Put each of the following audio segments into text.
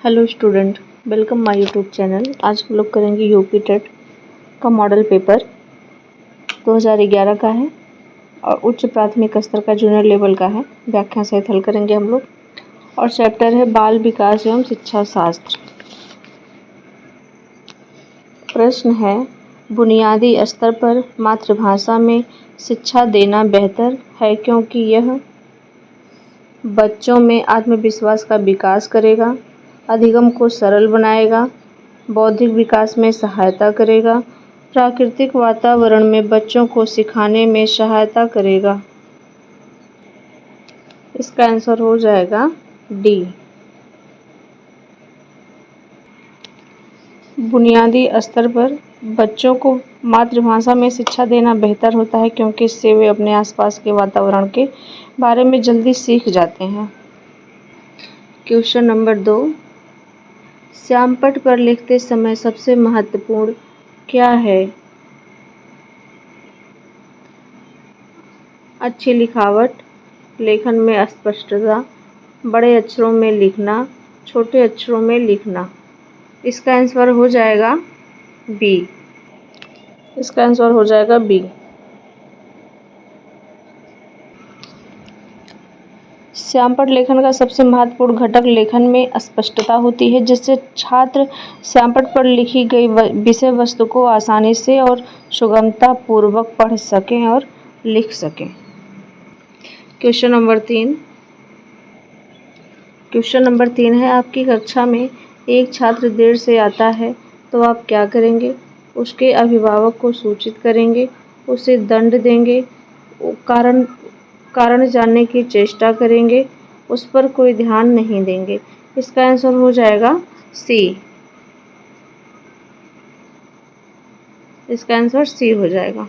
Hello student, welcome my YouTube channel. आज हम लोग करेंगे यूपी टेट का मॉडल पेपर 2011 का है और उच्च प्राथमिक स्तर का जूनियर लेवल का है। व्याख्या सहित हल करेंगे हम लोग और चैप्टर है बाल विकास एवं शिक्षा शास्त्र। प्रश्न है, बुनियादी स्तर पर मातृभाषा में शिक्षा देना बेहतर है क्योंकि यह बच्चों में आत्मविश्वास का विकास करेगा, अधिगम को सरल बनाएगा, बौद्धिक विकास में सहायता करेगा, प्राकृतिक वातावरण में बच्चों को सिखाने में सहायता करेगा। इसका आंसर हो जाएगा डी। बुनियादी स्तर पर बच्चों को मातृभाषा में शिक्षा देना बेहतर होता है क्योंकि इससे वे अपने आसपास के वातावरण के बारे में जल्दी सीख जाते हैं। क्वेश्चन नंबर 2, श्यामपट्ट पर लिखते समय सबसे महत्वपूर्ण क्या है? अच्छी लिखावट, लेखन में स्पष्टता, बड़े अक्षरों में लिखना, छोटे अक्षरों में लिखना। इसका आंसर हो जाएगा बी। इसका आंसर हो जाएगा बी। श्यामपट्ट लेखन का सबसे महत्वपूर्ण घटक लेखन में स्पष्टता होती है, जिससे छात्र श्यामपट्ट पर लिखी गई विषय वस्तु को आसानी से और सुगमता पूर्वक पढ़ सकें और लिख सकें। Question number 3। क्वेश्चन नंबर 3 है, आपकी कक्षा में एक छात्र देर से आता है तो आप क्या करेंगे? उसके अभिभावक को सूचित करेंगे, उसे दंड देंगे, कारण जानने की चेष्टा करेंगे, उस पर कोई ध्यान नहीं देंगे। इसका आंसर हो जाएगा सी। इसका आंसर सी हो जाएगा।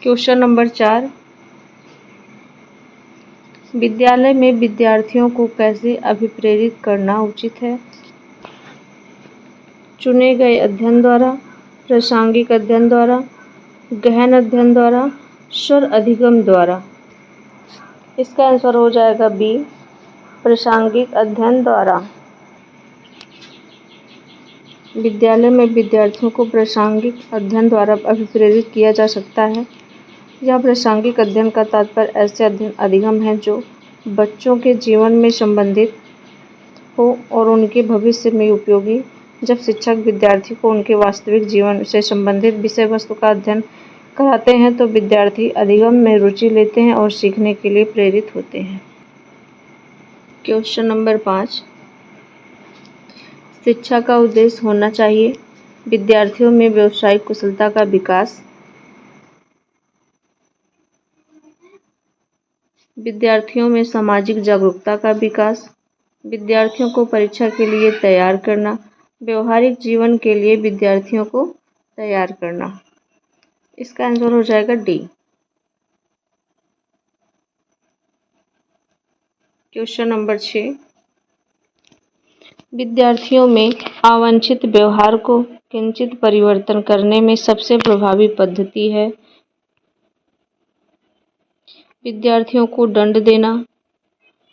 क्वेश्चन नंबर 4, विद्यालय में विद्यार्थियों को कैसे अभिप्रेरित करना उचित है? चुने गए अध्ययन द्वारा, प्रासंगिक अध्ययन द्वारा, गहन अध्ययन द्वारा, स्वर अधिगम द्वारा। इसका आंसर हो जाएगा बी, प्रासंगिक अध्ययन द्वारा। विद्यालय में विद्यार्थियों को प्रासंगिक अध्ययन द्वारा अभिप्रेरित किया जा सकता है। यह प्रासंगिक अध्ययन का तात्पर्य ऐसे अध्ययन अधिगम है जो बच्चों के जीवन में संबंधित हो और उनके भविष्य में उपयोगी। जब शिक्षक विद्यार्थी को उनके वास्तविक जीवन से संबंधित विषय वस्तु का अध्ययन कराते हैं तो विद्यार्थी अधिगम में रुचि लेते हैं और सीखने के लिए प्रेरित होते हैं। क्वेश्चन नंबर 5, शिक्षा का उद्देश्य होना चाहिए विद्यार्थियों में व्यावसायिक कुशलता का विकास, विद्यार्थियों में सामाजिक जागरूकता का विकास, विद्यार्थियों को परीक्षा के लिए तैयार करना, व्यवहारिक जीवन के लिए विद्यार्थियों को तैयार करना। इसका आंसर हो जाएगा डी। क्वेश्चन नंबर 6, विद्यार्थियों में अवांछित व्यवहार को किंचित परिवर्तन करने में सबसे प्रभावी पद्धति है विद्यार्थियों को दंड देना,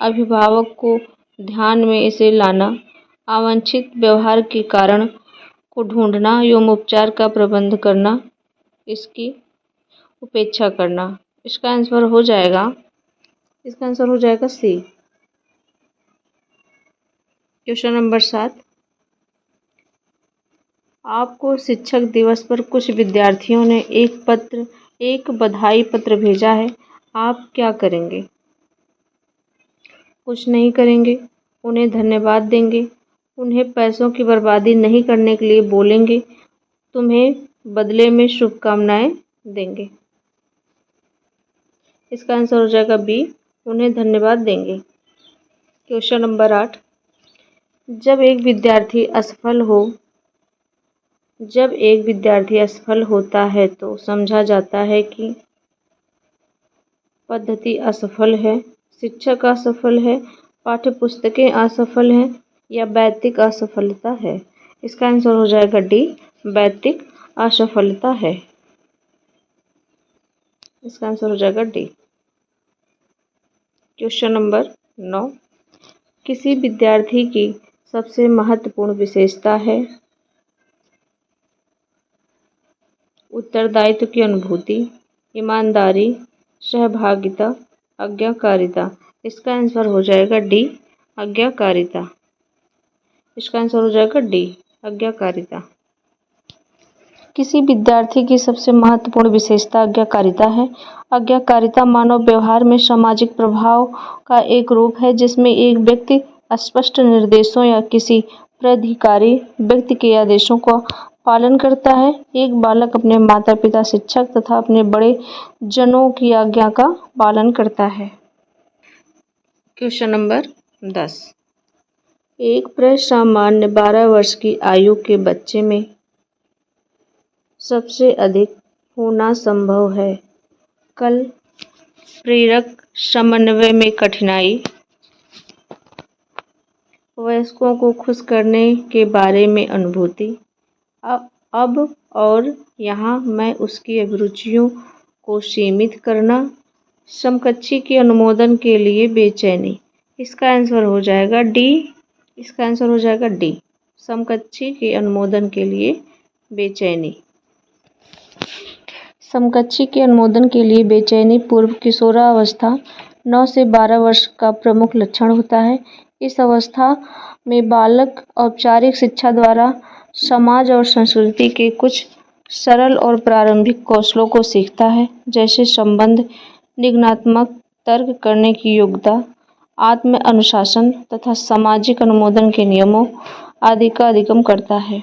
अभिभावक को ध्यान में इसे लाना, अवांछित व्यवहार के कारण को ढूंढना एवं उपचार का प्रबंध करना, इसकी उपेक्षा करना। इसका आंसर हो जाएगा सी। क्वेश्चन नंबर 7, आपको शिक्षक दिवस पर कुछ विद्यार्थियों ने एक बधाई पत्र भेजा है, आप क्या करेंगे? कुछ नहीं करेंगे, उन्हें धन्यवाद देंगे, उन्हें पैसों की बर्बादी नहीं करने के लिए बोलेंगे, तुम्हें बदले में शुभकामनाएं देंगे। इसका आंसर हो जाएगा बी, उन्हें धन्यवाद देंगे। क्वेश्चन नंबर 8, जब एक विद्यार्थी असफल होता है तो समझा जाता है कि पद्धति असफल है, शिक्षक असफल है, पाठ्यपुस्तकें असफल हैं या वैयक्तिक असफलता है। इसका आंसर हो जाएगा डी, वैयक्तिक असफलता है। इसका आंसर हो जाएगा डी। क्वेश्चन नंबर 9, किसी विद्यार्थी की सबसे महत्वपूर्ण विशेषता है? उत्तरदायित्व की अनुभूति, ईमानदारी, सहभागिता, आज्ञाकारिता। इसका आंसर हो जाएगा डी, आज्ञाकारिता। इसका आंसर हो जाएगा डी, आज्ञाकारिता। किसी विद्यार्थी की सबसे महत्वपूर्ण विशेषता आज्ञाकारिता है। आज्ञाकारिता मानव व्यवहार में सामाजिक प्रभाव का एक रूप है जिसमें एक व्यक्ति स्पष्ट निर्देशों या किसी प्राधिकारी व्यक्ति के आदेशों का पालन करता है। एक बालक अपने माता पिता, शिक्षक तथा अपने बड़े जनों की आज्ञा का पालन करता है। Question number 10। एक प्रसामान्य 12 वर्ष की आयु के बच्चे में सबसे अधिक होना संभव है? कल प्रेरक समन्वय में कठिनाई, वयस्कों को खुश करने के बारे में अनुभूति, अब और यहाँ मैं उसकी अभिरुचियों को सीमित करना, समकक्षी के अनुमोदन के लिए बेचैनी। इसका आंसर हो जाएगा डी। इसका आंसर हो जाएगा डी, समकक्षी के अनुमोदन के लिए बेचैनी। समकक्षी के अनुमोदन के लिए बेचैनी पूर्व किशोरावस्था 9 से 12 वर्ष का प्रमुख लक्षण होता है। इस अवस्था में बालक औपचारिक शिक्षा द्वारा समाज और संस्कृति के कुछ सरल और प्रारंभिक कौशलों को सीखता है, जैसे संबंध, निगमनात्मक तर्क करने की योग्यता, आत्म अनुशासन तथा सामाजिक अनुमोदन के नियमों आदि का अधिगम करता है।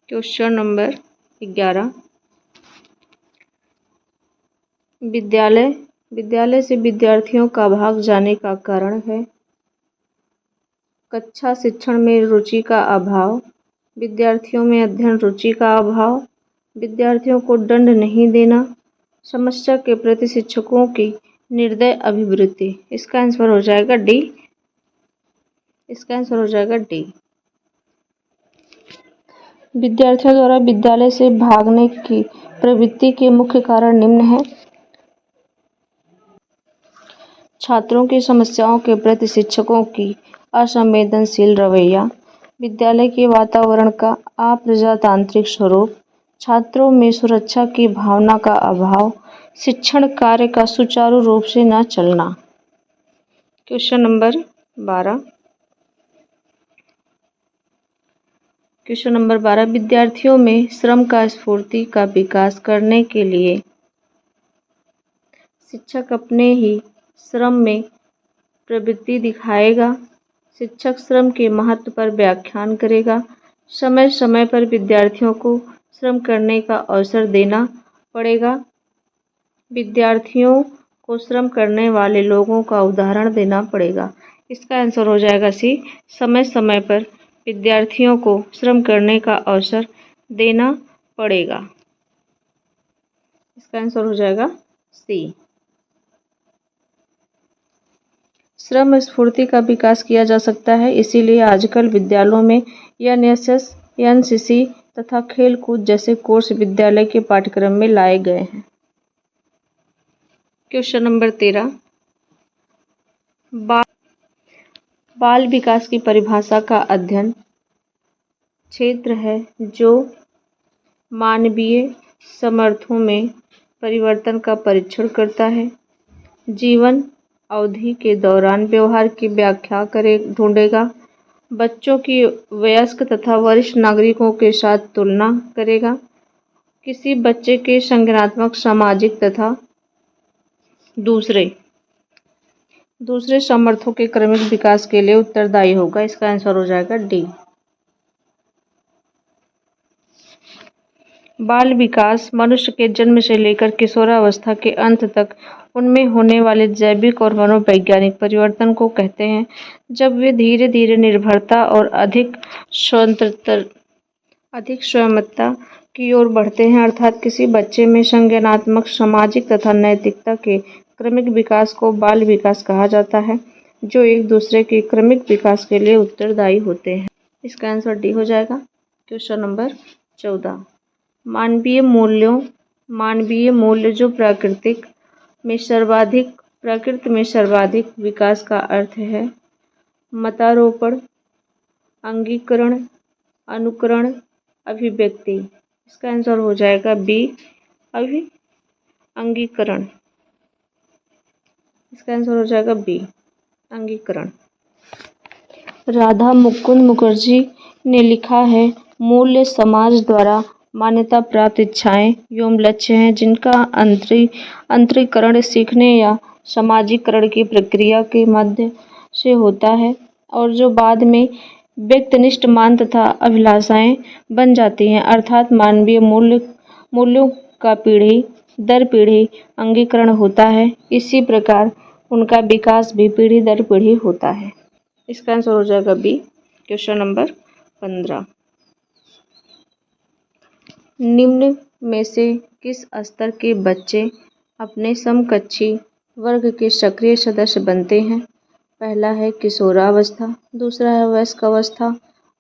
Question number 11। विद्यालय से विद्यार्थियों का भाग जाने का कारण है? कक्षा शिक्षण में रुचि का अभाव, विद्यार्थियों में अध्ययन रुचि का अभाव, विद्यार्थियों को दंड नहीं देना, समस्या के प्रति शिक्षकों की निर्दय अभिवृत्ति। इसका आंसर हो जाएगा डी। इसका आंसर हो जाएगा डी। विद्यार्थियों द्वारा विद्यालय से भागने की प्रवृत्ति के मुख्य कारण निम्न हैं। छात्रों की समस्याओं के प्रति शिक्षकों की असंवेदनशील रवैया, विद्यालय के वातावरण का अप्रजातांत्रिक स्वरूप, छात्रों में सुरक्षा की भावना का अभाव, शिक्षण कार्य का सुचारू रूप से न चलना। Question number 12। Question number 12। विद्यार्थियों में श्रम का स्फूर्ति का विकास करने के लिए शिक्षक अपने ही श्रम में प्रवृत्ति दिखाएगा। शिक्षक श्रम के महत्व पर व्याख्यान करेगा। समय समय पर विद्यार्थियों को श्रम करने का अवसर देना पड़ेगा। विद्यार्थियों को श्रम करने वाले लोगों का उदाहरण देना पड़ेगा। इसका आंसर हो जाएगा सी, समय समय पर विद्यार्थियों को श्रम करने का अवसर देना पड़ेगा। इसका आंसर हो जाएगा सी। श्रम स्फूर्ति का विकास किया जा सकता है, इसीलिए आजकल विद्यालयों में एनएसएस, एनसीसी तथा खेल कूद जैसे कोर्स विद्यालय के पाठ्यक्रम में लाए गए हैं। Question number 13। बाल विकास की परिभाषा का अध्ययन क्षेत्र है जो मानवीय सामर्थ्यों में परिवर्तन का परीक्षण करता है, जीवन अवधि के दौरान व्यवहार की व्याख्या ढूंढेगा, बच्चों की वयस्क तथा वरिष्ठ नागरिकों के साथ तुलना करेगा, किसी बच्चे के संज्ञानात्मक, सामाजिक तथा दूसरे सामर्थ्यों के क्रमिक विकास के लिए उत्तरदायी होगा। इसका आंसर हो जाएगा डी। बाल विकास मनुष्य के जन्म से लेकर किशोरावस्था के अंत तक उनमें होने वाले जैविक और मनोवैज्ञानिक परिवर्तन को कहते हैं, जब वे धीरे धीरे निर्भरता और अधिक स्वायत्तता की ओर बढ़ते हैं। अर्थात किसी बच्चे में संज्ञानात्मक, सामाजिक तथा नैतिकता के क्रमिक विकास को बाल विकास कहा जाता है, जो एक दूसरे के क्रमिक विकास के लिए उत्तरदायी होते हैं। इसका आंसर डी हो जाएगा। Question number 14। मानवीय मूल्य जो प्रकृति में सर्वाधिक विकास का अर्थ है। मतारोपण, अंगीकरण, अनुकरण, अभिव्यक्ति। इसका आंसर हो जाएगा बी, अंगीकरण। इसका आंसर हो जाएगा बी, अंगीकरण। राधा मुकुंद मुखर्जी ने लिखा है, मूल्य समाज द्वारा मान्यता प्राप्त इच्छाएं एवं लक्ष्य हैं जिनका अंतरीकरण सीखने या सामाजिकरण की प्रक्रिया के मध्य से होता है और जो बाद में व्यक्तिनिष्ठ मान तथा अभिलाषाएं बन जाती हैं, अर्थात मानवीय मूल्यों का पीढ़ी दर पीढ़ी अंगीकरण होता है। इसी प्रकार उनका विकास भी पीढ़ी दर पीढ़ी होता है। इसका आंसर हो जाएगा बी, क्वेश्चन नंबर 15। निम्न में से किस स्तर के बच्चे अपने समकक्षी वर्ग के सक्रिय सदस्य बनते हैं? पहला है किशोरावस्था, दूसरा है वयस्क अवस्था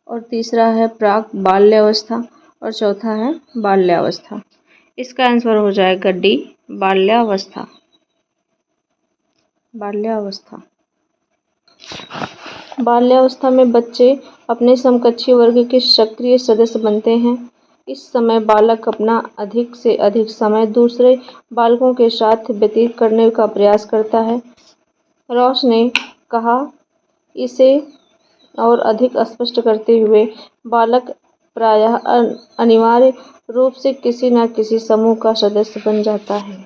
और तीसरा है प्राक बाल्यावस्था और चौथा है बाल्यावस्था। इसका आंसर हो जाएगा डी, बाल्यावस्था। बाल्यावस्था। बाल्यावस्था में बच्चे अपने समकक्षी वर्ग के सक्रिय सदस्य बनते हैं। इस समय बालक अपना अधिक से अधिक समय दूसरे बालकों के साथ व्यतीत करने का प्रयास करता है। रॉस ने कहा, इसे और अधिक स्पष्ट करते हुए, बालक प्रायः अनिवार्य रूप से किसी न किसी समूह का सदस्य बन जाता है।